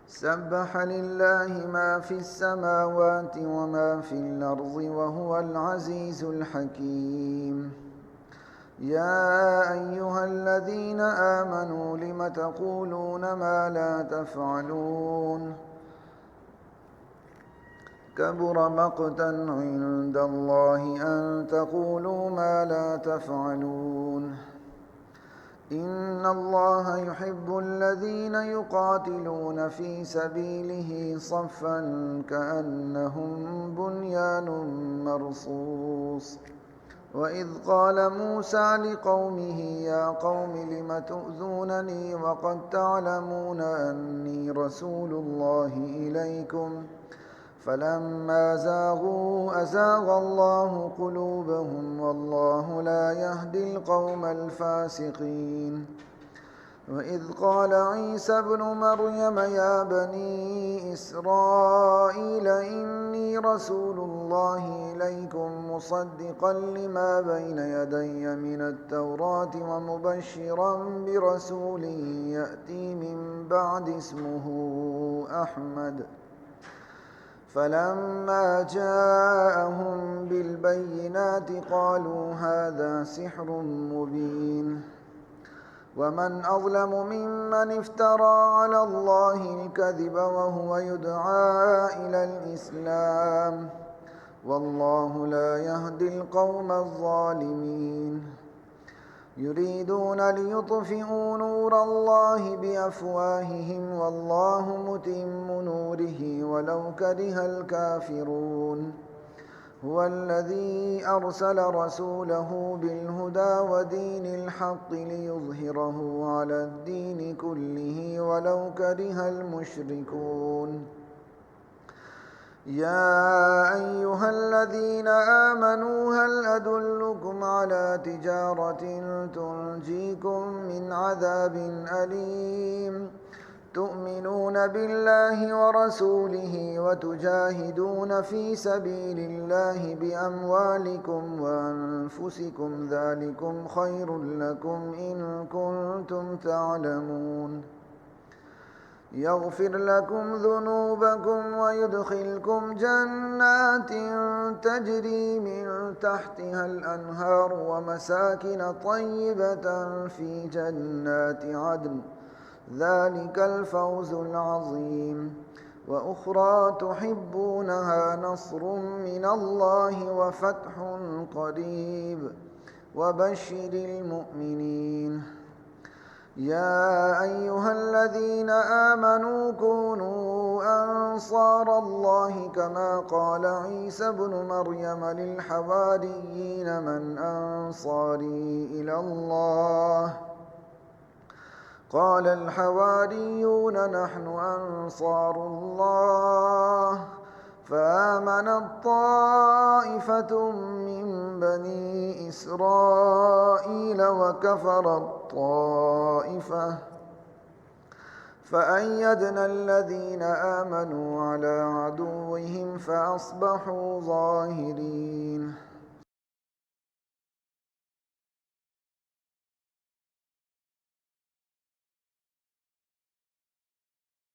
سبح لله ما في السماوات وما في الأرض وهو العزيز الحكيم. يا أيها الذين آمنوا لم تقولون ما لا تفعلون؟ كبر مقتا عند الله أن تقولوا ما لا تفعلون. إن الله يحب الذين يقاتلون في سبيله صفا كأنهم بنيان مرصوص. وإذ قال موسى لقومه يا قوم لم تؤذونني وقد تعلمون أني رسول الله إليكم فلما زاغوا أزاغ الله قلوبهم والله لا يهدي القوم الفاسقين. وإذ قال عيسى ابن مريم يا بني إسرائيل إني رسول الله إليكم مصدقا لما بين يدي من التوراة ومبشرا برسول يأتي من بعد اسمه أحمد. فلما جاءهم بالبينات قالوا هذا سحر مبين. ومن أظلم ممن افترى على الله الكذب وهو يدعى إلى الإسلام والله لا يهدي القوم الظالمين. يريدون ليطفئوا نور الله بأفواههم والله متم نوره ولو كره الكافرون. هو الذي أرسل رسوله بالهدى ودين الحق ليظهره على الدين كله ولو كره المشركون. يا أيها الذين آمنوا هل أدلكم على تجارة تنجيكم من عذاب أليم تؤمنون بالله ورسوله وتجاهدون في سبيل الله بأموالكم وأنفسكم ذلكم خير لكم إن كنتم تعلمون. يغفر لكم ذنوبكم ويدخلكم جنات تجري من تحتها الأنهار ومساكن طيبة في جنات عدن ذلك الفوز العظيم. وأخرى تحبونها نصر من الله وفتح قريب وبشر المؤمنين. يا أيها الذين آمنوا كونوا أنصار الله كما قال عيسى ابن مريم للحواريين من أنصاري إلى الله قال الحواريون نحن أنصار الله. فآمنت طائفة من بني إسرائيل وكفرت طائفة فأيدنا الذين آمنوا على عدوهم فأصبحوا ظاهرين.